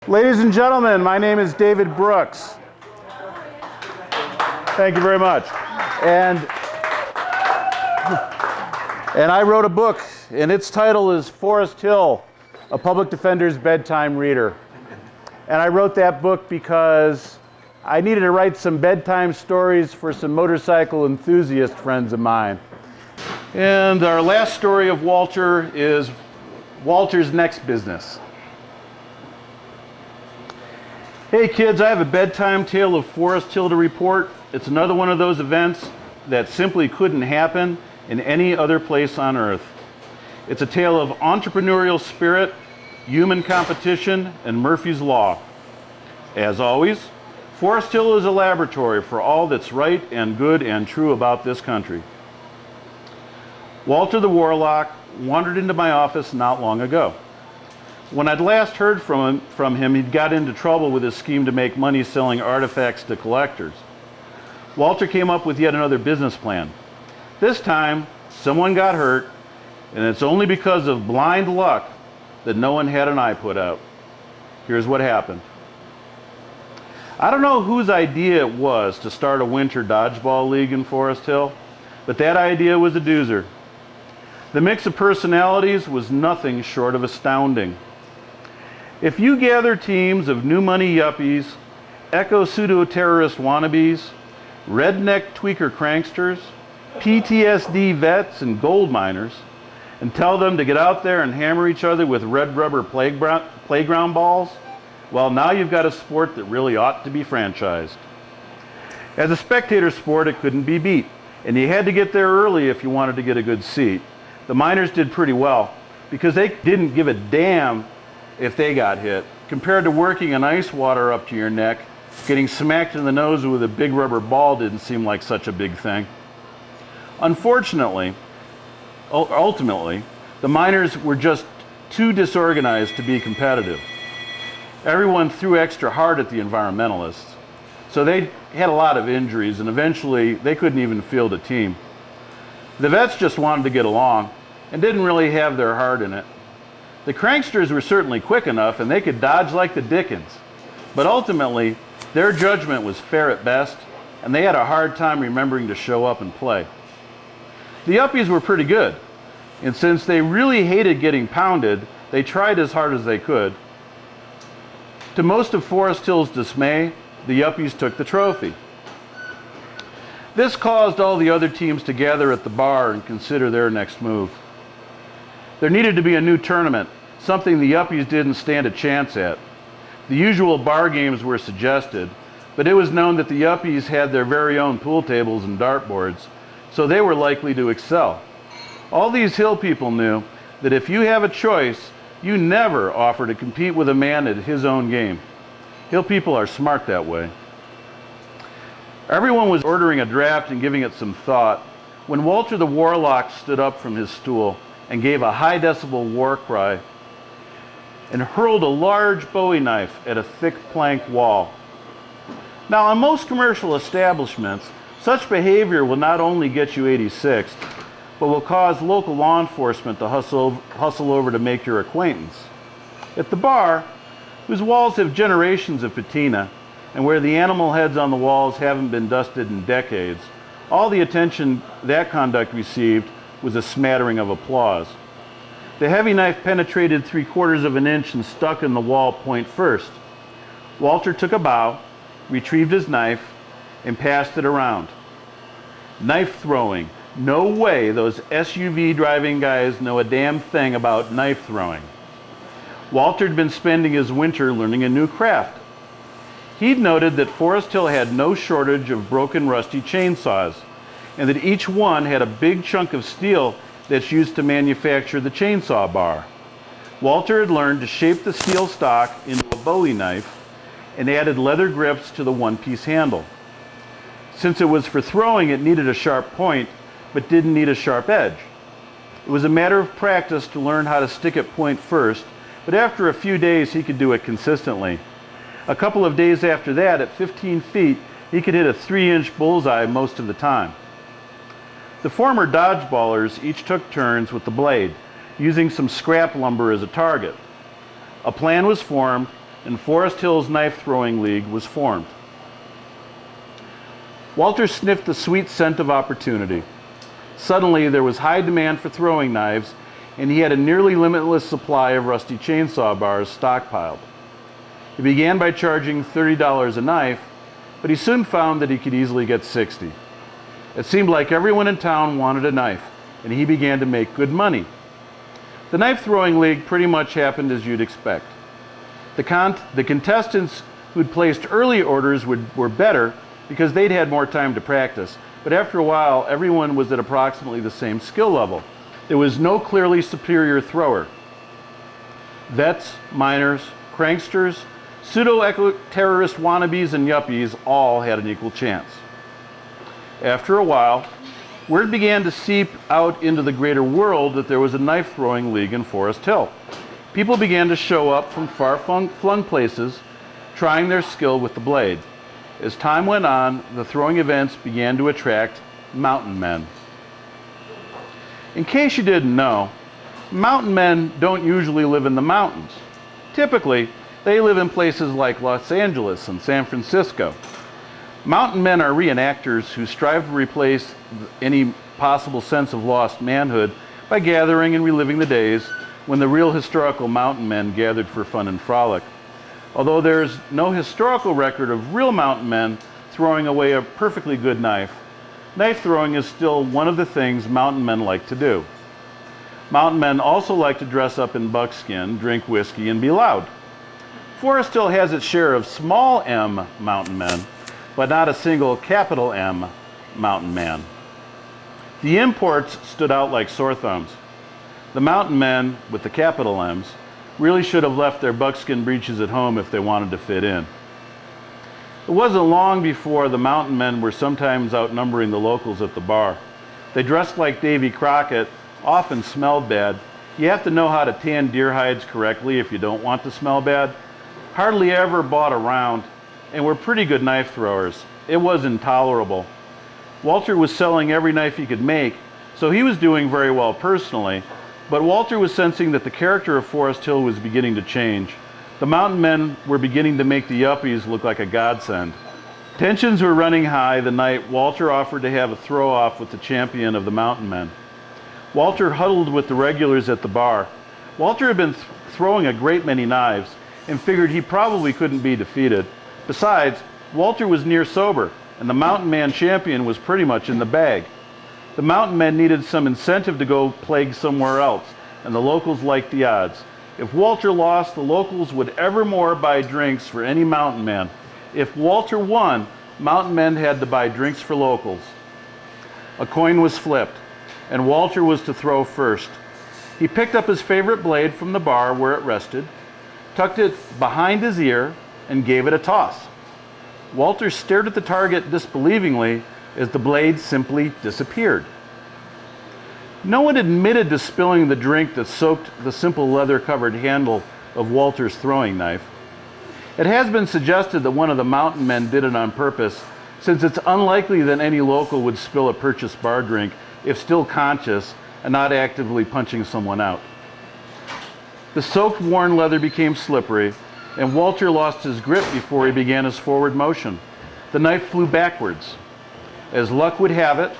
Ladies and gentlemen, my name is David Brooks. Thank you very much. And I wrote a book, and its title is Foresthill, a public defender's bedtime reader. And I wrote that book because I needed to write some bedtime stories for some motorcycle enthusiast friends of mine. And our last story of Walter is Walter's next business. Hey kids, I have a bedtime tale of Foresthill to report. It's another one of those events that simply couldn't happen in any other place on earth. It's a tale of entrepreneurial spirit, human competition, and Murphy's Law. As always, Foresthill is a laboratory for all that's right and good and true about this country. Walter the Warlock wandered into my office not long ago. When I'd last heard from him, he'd got into trouble with his scheme to make money selling artifacts to collectors. Walter came up with yet another business plan. This time, someone got hurt, and it's only because of blind luck that no one had an eye put out. Here's what happened. I don't know whose idea it was to start a winter dodgeball league in Foresthill, but that idea was a doozer. The mix of personalities was nothing short of astounding. If you gather teams of new money yuppies, eco-pseudo-terrorist wannabes, redneck tweaker cranksters, PTSD vets, and gold miners, and tell them to get out there and hammer each other with red rubber playground balls, well, now you've got a sport that really ought to be franchised. As a spectator sport, it couldn't be beat, and you had to get there early if you wanted to get a good seat. The miners did pretty well because they didn't give a damn if they got hit. Compared to working in ice water up to your neck, getting smacked in the nose with a big rubber ball didn't seem like such a big thing. Unfortunately, ultimately, the miners were just too disorganized to be competitive. Everyone threw extra hard at the environmentalists, so they had a lot of injuries, and eventually they couldn't even field a team. The vets just wanted to get along and didn't really have their heart in it. The cranksters were certainly quick enough and they could dodge like the dickens, but ultimately their judgment was fair at best, and they had a hard time remembering to show up and play. The uppies were pretty good, and since they really hated getting pounded, they tried as hard as they could. To most of Foresthill's dismay, the uppies took the trophy. This caused all the other teams to gather at the bar and consider their next move. There needed to be a new tournament, something the uppies didn't stand a chance at. The usual bar games were suggested, but it was known that the uppies had their very own pool tables and dartboards, so they were likely to excel. All these hill people knew that if you have a choice, you never offer to compete with a man at his own game. Hill people are smart that way. Everyone was ordering a draft and giving it some thought when Walter the Warlock stood up from his stool and gave a high decibel war cry and hurled a large Bowie knife at a thick plank wall. Now, in most commercial establishments, such behavior will not only get you 86th, but will cause local law enforcement to hustle over to make your acquaintance. At the bar, whose walls have generations of patina, and where the animal heads on the walls haven't been dusted in decades, all the attention that conduct received was a smattering of applause. The heavy knife penetrated 3/4 of an inch and stuck in the wall point first. Walter took a bow, retrieved his knife, and passed it around. Knife throwing. No way those SUV driving guys know a damn thing about knife throwing. Walter had been spending his winter learning a new craft. He'd noted that Foresthill had no shortage of broken, rusty chainsaws, and that each one had a big chunk of steel that's used to manufacture the chainsaw bar. Walter had learned to shape the steel stock into a Bowie knife and added leather grips to the one-piece handle. Since it was for throwing, it needed a sharp point, but didn't need a sharp edge. It was a matter of practice to learn how to stick it point first, but after a few days he could do it consistently. A couple of days after that, at 15 feet, he could hit a 3-inch bullseye most of the time. The former dodgeballers each took turns with the blade, using some scrap lumber as a target. A plan was formed, and Foresthill's Knife Throwing League was formed. Walter sniffed the sweet scent of opportunity. Suddenly, there was high demand for throwing knives, and he had a nearly limitless supply of rusty chainsaw bars stockpiled. He began by charging $30 a knife, but he soon found that he could easily get $60. It seemed like everyone in town wanted a knife, and he began to make good money. The Knife Throwing League pretty much happened as you'd expect. The contestants who'd placed early orders were better because they'd had more time to practice, but after a while, everyone was at approximately the same skill level. There was no clearly superior thrower. Vets, minors, cranksters, pseudo-eco-terrorist wannabes, and yuppies all had an equal chance. After a while, word began to seep out into the greater world that there was a knife throwing league in Foresthill. People began to show up from far-flung places, trying their skill with the blade. As time went on, the throwing events began to attract mountain men. In case you didn't know, mountain men don't usually live in the mountains. Typically, they live in places like Los Angeles and San Francisco. Mountain men are reenactors who strive to replace any possible sense of lost manhood by gathering and reliving the days when the real historical mountain men gathered for fun and frolic. Although there's no historical record of real mountain men throwing away a perfectly good knife, knife throwing is still one of the things mountain men like to do. Mountain men also like to dress up in buckskin, drink whiskey, and be loud. Foresthill has its share of small M mountain men, but not a single capital M mountain man. The imports stood out like sore thumbs. The mountain men, with the capital M's, really should have left their buckskin breeches at home if they wanted to fit in. It wasn't long before the mountain men were sometimes outnumbering the locals at the bar. They dressed like Davy Crockett, often smelled bad. You have to know how to tan deer hides correctly if you don't want to smell bad. Hardly ever bought a round, and were pretty good knife throwers. It was intolerable. Walter was selling every knife he could make, so he was doing very well personally, but Walter was sensing that the character of Foresthill was beginning to change. The mountain men were beginning to make the yuppies look like a godsend. Tensions were running high the night Walter offered to have a throw-off with the champion of the mountain men. Walter huddled with the regulars at the bar. Walter had been throwing a great many knives and figured he probably couldn't be defeated. Besides, Walter was near sober, and the mountain man champion was pretty much in the bag. The mountain men needed some incentive to go plague somewhere else, and the locals liked the odds. If Walter lost, the locals would evermore buy drinks for any mountain man. If Walter won, mountain men had to buy drinks for locals. A coin was flipped, and Walter was to throw first. He picked up his favorite blade from the bar where it rested, tucked it behind his ear, and gave it a toss. Walter stared at the target disbelievingly as the blade simply disappeared. No one admitted to spilling the drink that soaked the simple leather-covered handle of Walter's throwing knife. It has been suggested that one of the mountain men did it on purpose, since it's unlikely that any local would spill a purchased bar drink if still conscious and not actively punching someone out. The soaked, worn leather became slippery, and Walter lost his grip before he began his forward motion. The knife flew backwards. As luck would have it,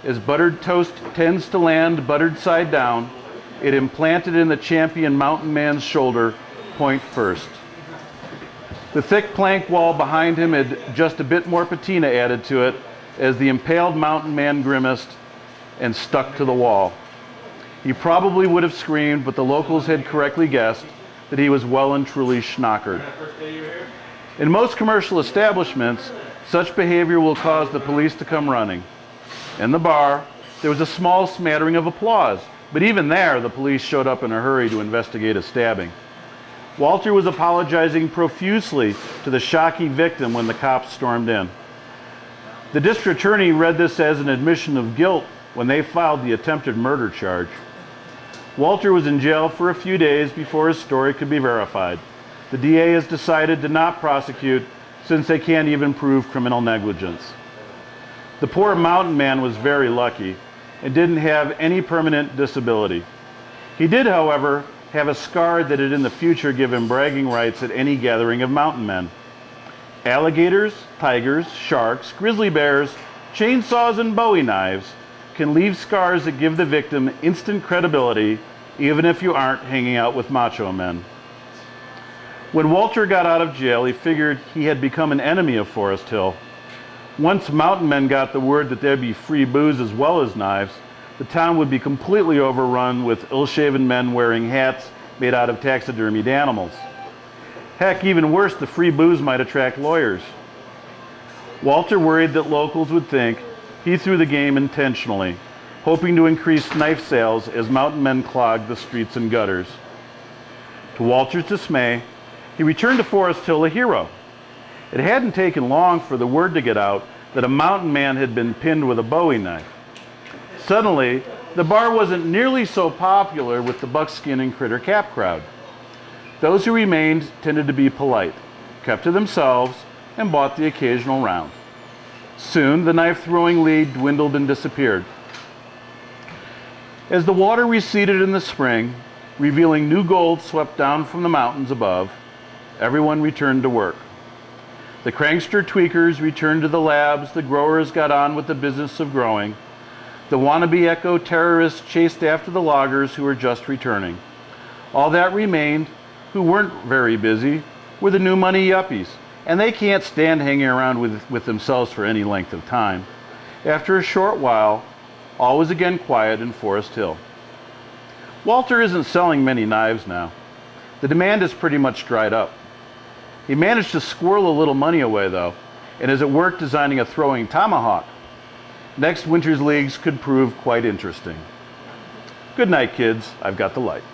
as buttered toast tends to land buttered side down, it implanted in the champion mountain man's shoulder, point first. The thick plank wall behind him had just a bit more patina added to it as the impaled mountain man grimaced and stuck to the wall. He probably would have screamed, but the locals had correctly guessed that he was well and truly schnockered. In most commercial establishments, such behavior will cause the police to come running. In the bar, there was a small smattering of applause, but even there, the police showed up in a hurry to investigate a stabbing. Walter was apologizing profusely to the shocky victim when the cops stormed in. The district attorney read this as an admission of guilt when they filed the attempted murder charge. Walter was in jail for a few days before his story could be verified. The DA has decided to not prosecute since they can't even prove criminal negligence. The poor mountain man was very lucky and didn't have any permanent disability. He did, however, have a scar that'd in the future give him bragging rights at any gathering of mountain men. Alligators, tigers, sharks, grizzly bears, chainsaws, and Bowie knives can leave scars that give the victim instant credibility, even if you aren't hanging out with macho men. When Walter got out of jail, he figured he had become an enemy of Foresthill. Once mountain men got the word that there'd be free booze as well as knives, the town would be completely overrun with ill-shaven men wearing hats made out of taxidermied animals. Heck, even worse, the free booze might attract lawyers. Walter worried that locals would think he threw the game intentionally, hoping to increase knife sales as mountain men clogged the streets and gutters. To Walter's dismay, he returned to Foresthill a hero. It hadn't taken long for the word to get out that a mountain man had been pinned with a Bowie knife. Suddenly, the bar wasn't nearly so popular with the buckskin and critter cap crowd. Those who remained tended to be polite, kept to themselves, and bought the occasional round. Soon, the knife-throwing league dwindled and disappeared. As the water receded in the spring, revealing new gold swept down from the mountains above, everyone returned to work. The crankster tweakers returned to the labs, the growers got on with the business of growing. The wannabe eco-terrorists chased after the loggers who were just returning. All that remained, who weren't very busy, were the new money yuppies, and they can't stand hanging around with themselves for any length of time. After a short while, all was again quiet in Foresthill. Walter isn't selling many knives now. The demand is pretty much dried up. He managed to squirrel a little money away, though, and is at work designing a throwing tomahawk. Next winter's leagues could prove quite interesting. Good night, kids. I've got the light.